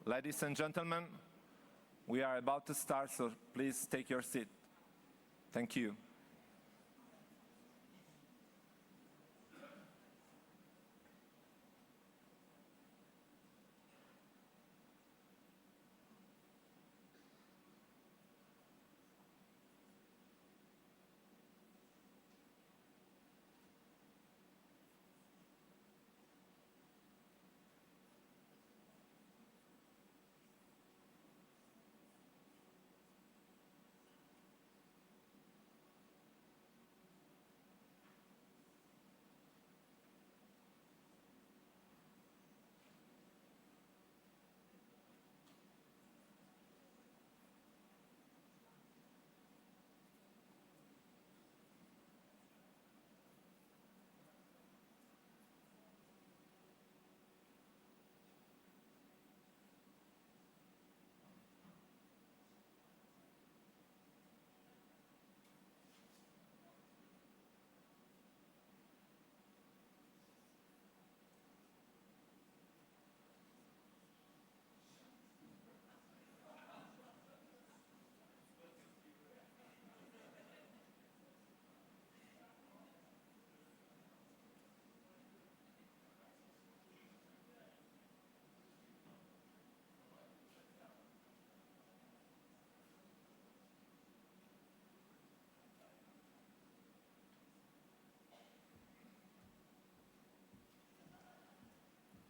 Ladies and gentlemen, we are about to start, so please take your seat. Thank you.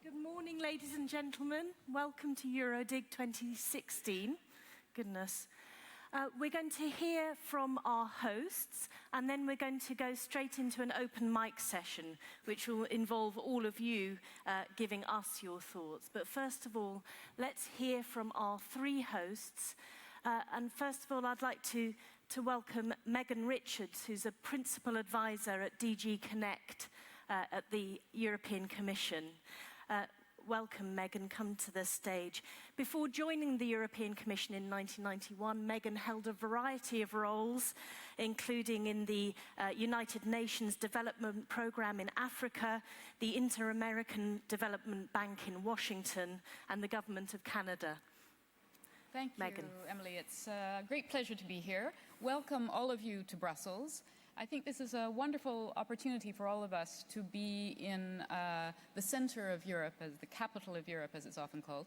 Good morning, ladies and gentlemen. Welcome to EuroDIG 2016. Goodness. We're going to hear from our hosts, and then we're going to go straight into an open mic session, which will involve all of you giving us your thoughts. But first of all, let's hear from our three hosts. And first of all, I'd like to welcome Megan Richards, who's a principal advisor at DG Connect at the European Commission. Welcome, Megan. Come to the stage. Before joining the European Commission in 1991, Megan held a variety of roles, including in the United Nations Development Programme in Africa, the Inter-American Development Bank in Washington, and the Government of Canada. Thank you, Megan. Emily. It's a great pleasure to be here. Welcome all of you to Brussels. I think this is a wonderful opportunity for all of us to be in the center of Europe, as the capital of Europe, as it's often called.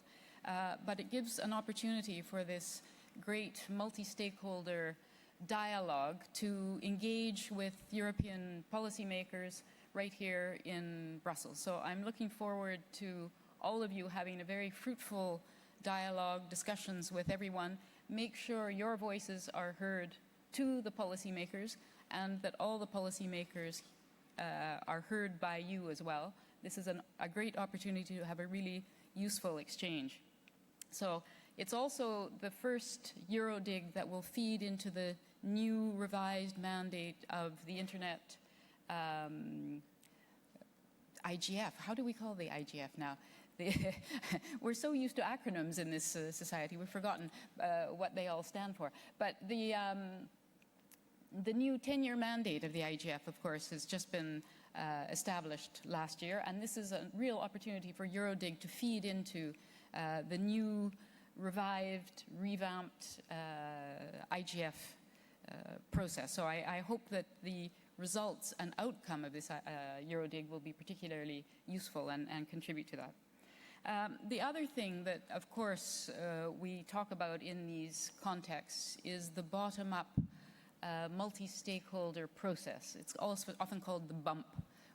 But it gives an opportunity for this great multi-stakeholder dialogue to engage with European policymakers right here in Brussels. So I'm looking forward to all of you having a very fruitful dialogue, discussions with everyone. Make sure your voices are heard to the policymakers, and that all the policymakers are heard by you as well. This is a great opportunity to have a really useful exchange. So it's also the first EuroDIG that will feed into the new revised mandate of the Internet IGF. How do we call the IGF now? We're so used to acronyms in this society, we've forgotten what they all stand for. But the new 10-year mandate of the IGF, of course, has just been established last year, and this is a real opportunity for EuroDIG to feed into the new, revived, revamped IGF process. So I hope that the results and outcome of this EuroDIG will be particularly useful and contribute to that. The other thing that, of course, we talk about in these contexts is the bottom-up multi-stakeholder process. It's also often called the bump,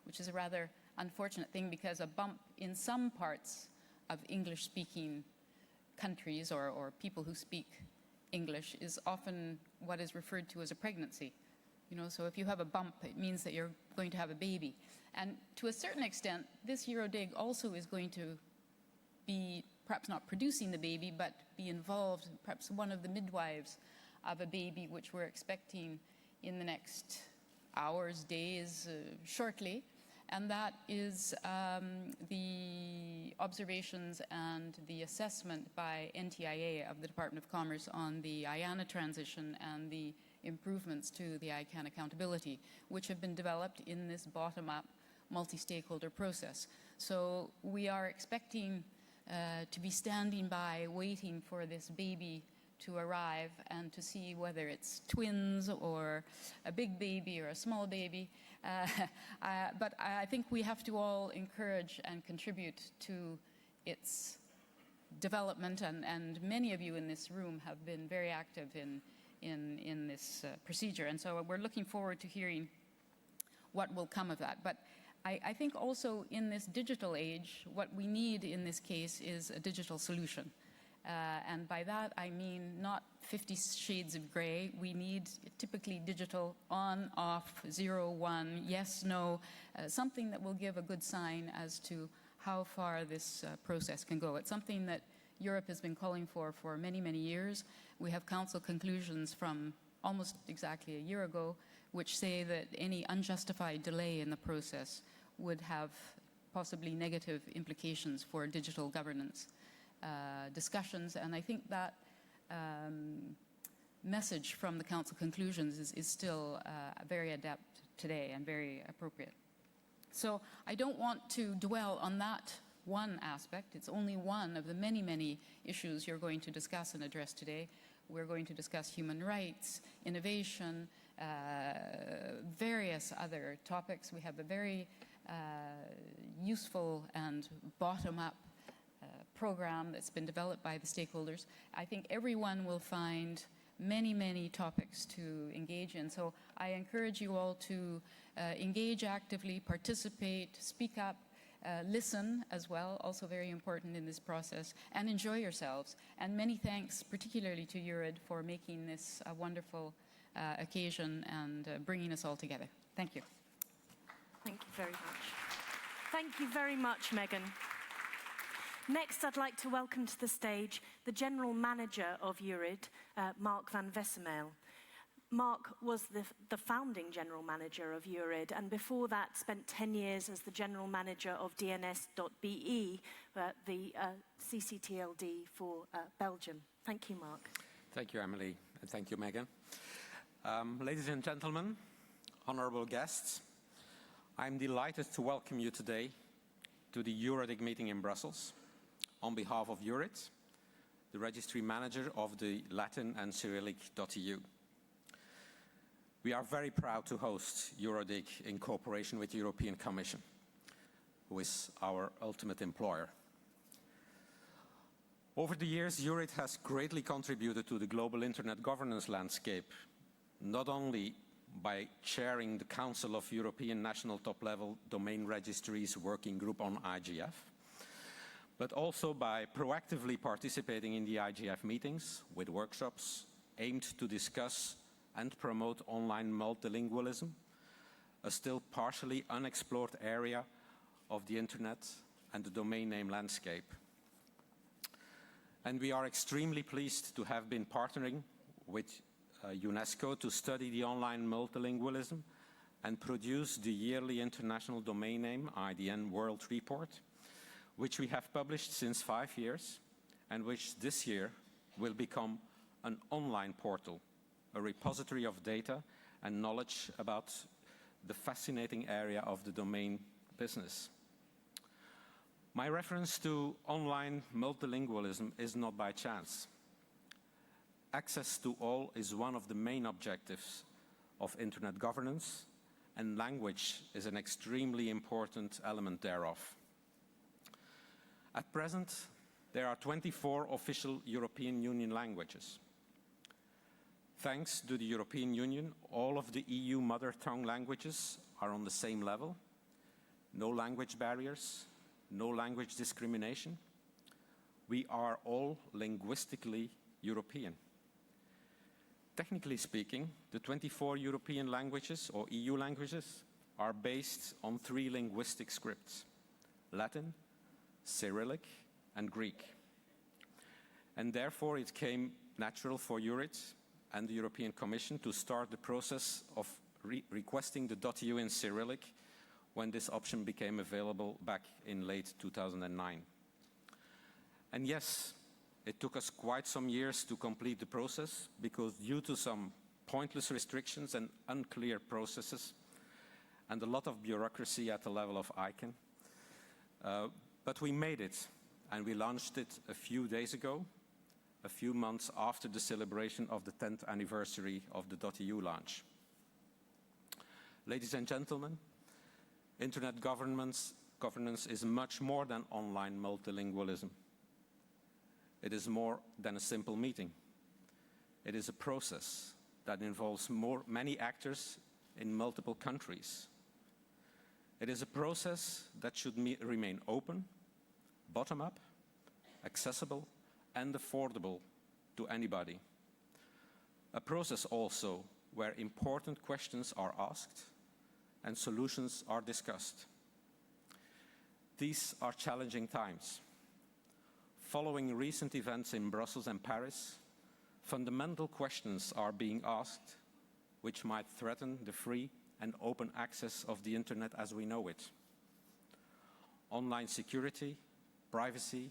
which is a rather unfortunate thing because a bump in some parts of English-speaking countries or people who speak English is often what is referred to as a pregnancy. You know, so if you have a bump, it means that you're going to have a baby. And to a certain extent, this EuroDIG also is going to be perhaps not producing the baby, but be involved, perhaps one of the midwives of a baby, which we're expecting in the next hours, days, shortly. And that is the observations and the assessment by NTIA of the Department of Commerce on the IANA transition and the improvements to the ICANN accountability, which have been developed in this bottom-up multi-stakeholder process. So we are expecting to be standing by waiting for this baby to arrive and to see whether it's twins or a big baby or a small baby. But I think we have to all encourage and contribute to its development, and many of you in this room have been very active in this procedure. And so we're looking forward to hearing what will come of that. But I think also in this digital age, what we need in this case is a digital solution. And by that, I mean not 50 shades of gray. We need typically digital on, off, 0, 1, yes, no, something that will give a good sign as to how far this process can go. It's something that Europe has been calling for many, many years. We have Council conclusions from almost exactly a year ago, which say that any unjustified delay in the process would have possibly negative implications for digital governance discussions. And I think that message from the Council conclusions is still very adept today and very appropriate. So I don't want to dwell on that one aspect. It's only one of the many, many issues you're going to discuss and address today. We're going to discuss human rights, innovation, various other topics. We have a very useful and bottom-up program that's been developed by the stakeholders. I think everyone will find many, many topics to engage in. So I encourage you all to engage actively, participate, speak up, listen as well, also very important in this process, and enjoy yourselves. And many thanks, particularly to EURid, for making this a wonderful occasion and bringing us all together. Thank you. Thank you very much. Thank you very much, Megan. Next, I'd like to welcome to the stage the General Manager of EURid, Marc van Wesemael. Marc was the founding General Manager of EURid, and before that spent 10 years as the General Manager of DNS.be, the CCTLD for Belgium. Thank you, Marc. Thank you, Emily, and thank you, Megan. Ladies and gentlemen, honorable guests, I'm delighted to welcome you today to the EuroDIG meeting in Brussels on behalf of EURid, the Registry Manager of the Latin and Cyrillic.eu. We are very proud to host EuroDIG in cooperation with the European Commission, who is our ultimate employer. Over the years, EURid has greatly contributed to the global internet governance landscape, not only by chairing the Council of European National Top-Level Domain Registries Working Group on IGF, but also by proactively participating in the IGF meetings with workshops aimed to discuss and promote online multilingualism, a still partially unexplored area of the internet and the domain name landscape. And we are extremely pleased to have been partnering with UNESCO to study the online multilingualism and produce the yearly International Domain Name IDN World Report, which we have published since 5 years and which this year will become an online portal, a repository of data and knowledge about the fascinating area of the domain business. My reference to online multilingualism is not by chance. Access to all is one of the main objectives of internet governance, and language is an extremely important element thereof. At present, there are 24 official European Union languages. Thanks to the European Union, all of the EU mother tongue languages are on the same level. No language barriers, no language discrimination. We are all linguistically European. Technically speaking, the 24 European languages, or EU languages, are based on 3 linguistic scripts: Latin, Cyrillic, and Greek. And therefore it came natural for EURid and the European Commission to start the process of requesting the .eu in Cyrillic when this option became available back in late 2009. And yes, it took us quite some years to complete the process because due to some pointless restrictions and unclear processes and a lot of bureaucracy at the level of ICANN, but we made it, and we launched it a few days ago, a few months after the celebration of the 10th anniversary of the .eu launch. Ladies and gentlemen, Internet governance is much more than online multilingualism. It is more than a simple meeting. It is a process that involves many actors in multiple countries. It is a process that should remain open, bottom-up, accessible and affordable to anybody. A process also where important questions are asked and solutions are discussed. These are challenging times. Following recent events in Brussels and Paris, fundamental questions are being asked which might threaten the free and open access of the Internet as we know it. Online security, privacy,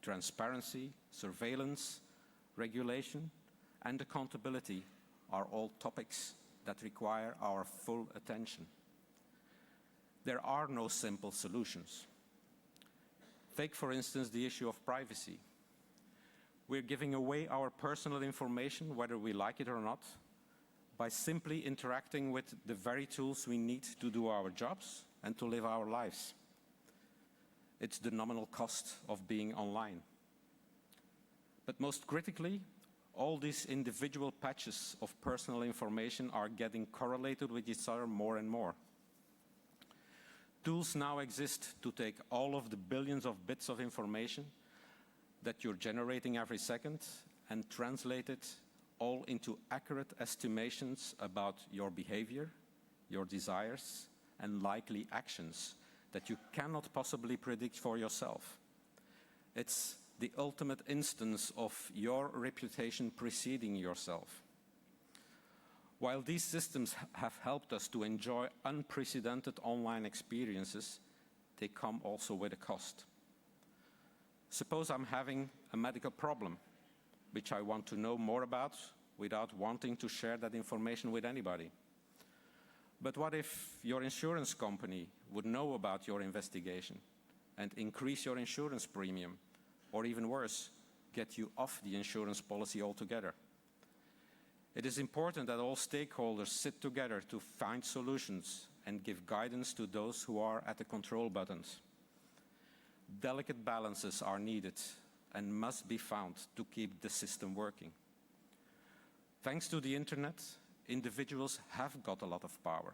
transparency, surveillance, regulation, and accountability are all topics that require our full attention. There are no simple solutions. Take, for instance, the issue of privacy. We're giving away our personal information, whether we like it or not, by simply interacting with the very tools we need to do our jobs and to live our lives. It's the nominal cost of being online. But most critically, all these individual patches of personal information are getting correlated with each other more and more. Tools now exist to take all of the billions of bits of information that you're generating every second and translate it all into accurate estimations about your behavior, your desires, and likely actions that you cannot possibly predict for yourself. It's the ultimate instance of your reputation preceding yourself. While these systems have helped us to enjoy unprecedented online experiences, they come also with a cost. Suppose I'm having a medical problem, which I want to know more about without wanting to share that information with anybody. But what if your insurance company would know about your investigation and increase your insurance premium, or even worse, get you off the insurance policy altogether? It is important that all stakeholders sit together to find solutions and give guidance to those who are at the control buttons. Delicate balances are needed and must be found to keep the system working. Thanks to the Internet, individuals have got a lot of power.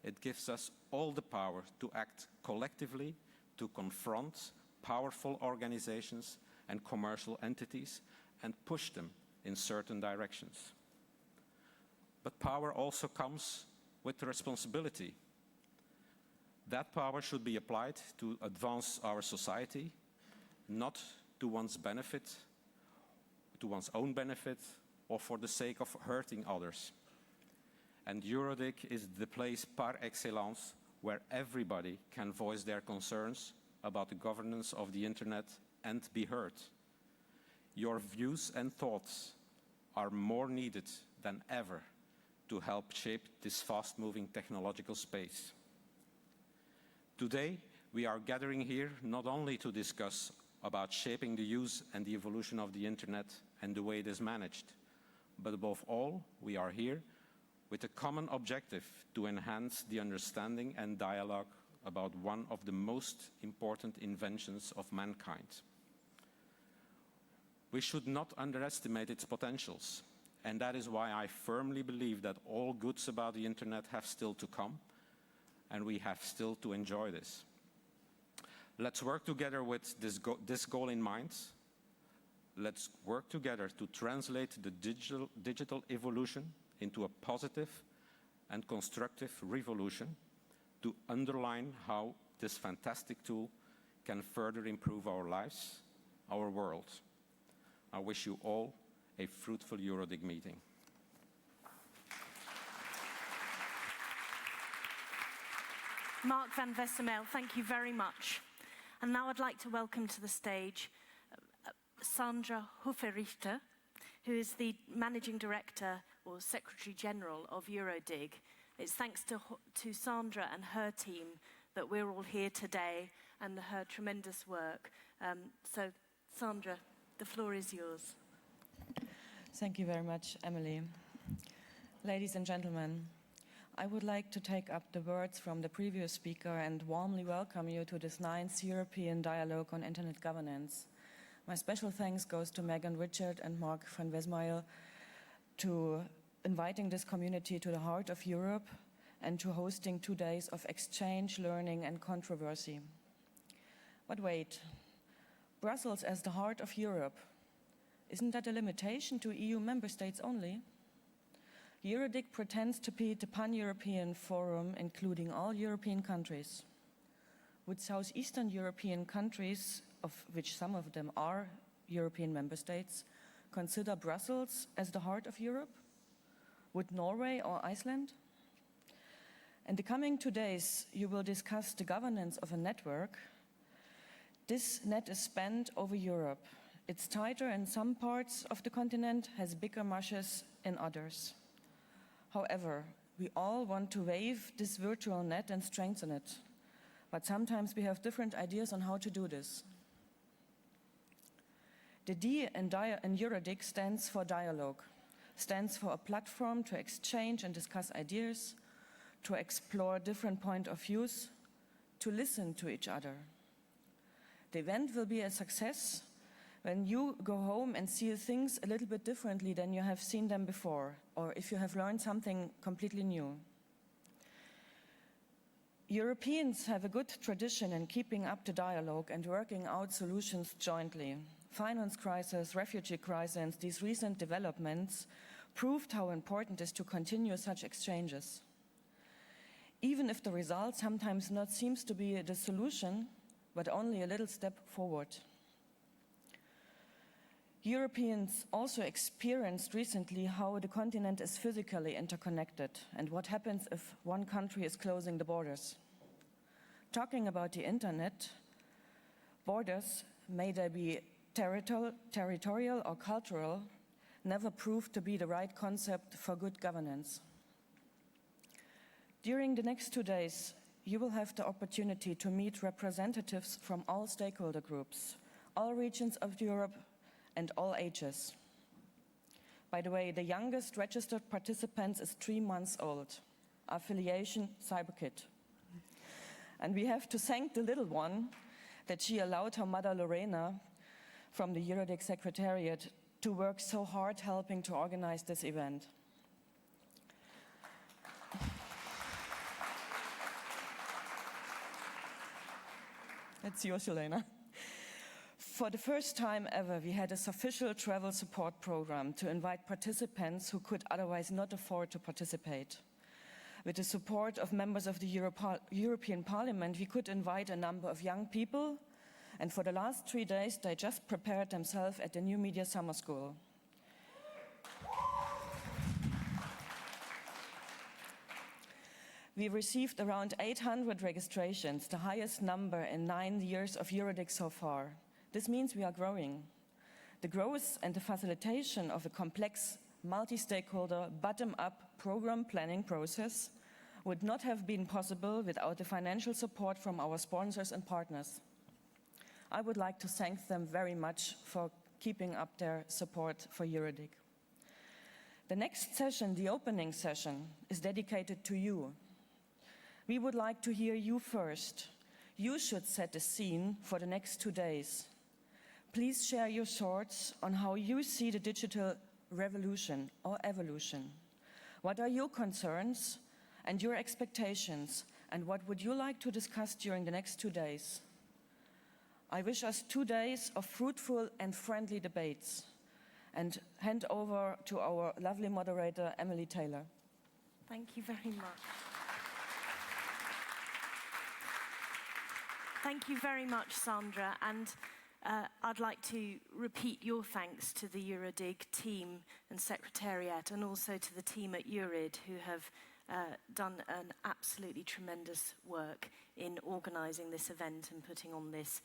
It gives us all the power to act collectively to confront powerful organizations and commercial entities and push them in certain directions. But power also comes with responsibility. That power should be applied to advance our society, not to one's benefit, to one's own benefit, or for the sake of hurting others. And EuroDIG is the place par excellence where everybody can voice their concerns about the governance of the Internet and be heard. Your views and thoughts are more needed than ever to help shape this fast-moving technological space. Today, we are gathering here not only to discuss about shaping the use and the evolution of the Internet and the way it is managed, but above all, we are here with a common objective to enhance the understanding and dialogue about one of the most important inventions of mankind. We should not underestimate its potentials, and that is why I firmly believe that all goods about the Internet have still to come, and we have still to enjoy this. Let's work together with this goal in mind. Let's work together to translate the digital evolution into a positive and constructive revolution to underline how this fantastic tool can further improve our lives, our world. I wish you all a fruitful EuroDIG meeting. Marc van Wesemael, thank you very much. And now I'd like to welcome to the stage Sandra Hoferichter, who is the Managing Director or Secretary General of EuroDIG. It's thanks to Sandra and her team that we're all here today and her tremendous work So, Sandra, the floor is yours. Thank you very much, Emily. Ladies and gentlemen, I would like to take up the words from the previous speaker and warmly welcome you to this 9th European Dialogue on Internet Governance. My special thanks goes to Megan Richard and Marc van Wesemael to inviting this community to the heart of Europe and to hosting 2 days of exchange, learning and controversy. But wait, Brussels as the heart of Europe, isn't that a limitation to EU member states only? EuroDIG pretends to be the pan-European forum including all European countries. Would southeastern European countries, of which some of them are European member states, consider Brussels as the heart of Europe? Would Norway or Iceland? In the coming 2 days, you will discuss the governance of a network. This net is spanned over Europe. It's tighter in some parts of the continent, has bigger meshes in others. However, we all want to wave this virtual net and strengthen it. But sometimes we have different ideas on how to do this. The D in EuroDIG stands for dialogue, stands for a platform to exchange and discuss ideas, to explore different points of views, to listen to each other. The event will be a success when you go home and see things a little bit differently than you have seen them before, or if you have learned something completely new. Europeans have a good tradition in keeping up the dialogue and working out solutions jointly. Finance crisis, refugee crisis, and these recent developments proved how important it is to continue such exchanges. Even if the result sometimes not seems to be the solution, but only a little step forward. Europeans also experienced recently how the continent is physically interconnected and what happens if one country is closing the borders. Talking about the internet, borders, may they be territorial or cultural, never proved to be the right concept for good governance. During the next 2 days, you will have the opportunity to meet representatives from all stakeholder groups, all regions of Europe, and all ages. By the way, the youngest registered participant is 3 months old. Affiliation CyberKid. And we have to thank the little one that she allowed her mother Lorena from the EuroDIG Secretariat to work so hard helping to organize this event. It's yours, Elena. For the first time ever, we had a official travel support program to invite participants who could otherwise not afford to participate. With the support of members of the European Parliament, we could invite a number of young people, and for the last 3 days, they just prepared themselves at the New Media Summer School. We received around 800 registrations, the highest number in 9 years of EuroDIG so far. This means we are growing. The growth and the facilitation of a complex, multi-stakeholder, bottom-up program planning process would not have been possible without the financial support from our sponsors and partners. I would like to thank them very much for keeping up their support for EuroDIG. The next session, the opening session, is dedicated to you. We would like to hear you first. You should set the scene for the next 2 days. Please share your thoughts on how you see the digital revolution or evolution. What are your concerns and your expectations, and what would you like to discuss during the next 2 days? I wish us 2 days of fruitful and friendly debates, and hand over to our lovely moderator, Emily Taylor. Thank you very much. Thank you very much, Sandra, and I'd like to repeat your thanks to the EuroDIG team and Secretariat, and also to the team at EURid, who have done an absolutely tremendous work in organising this event and putting on this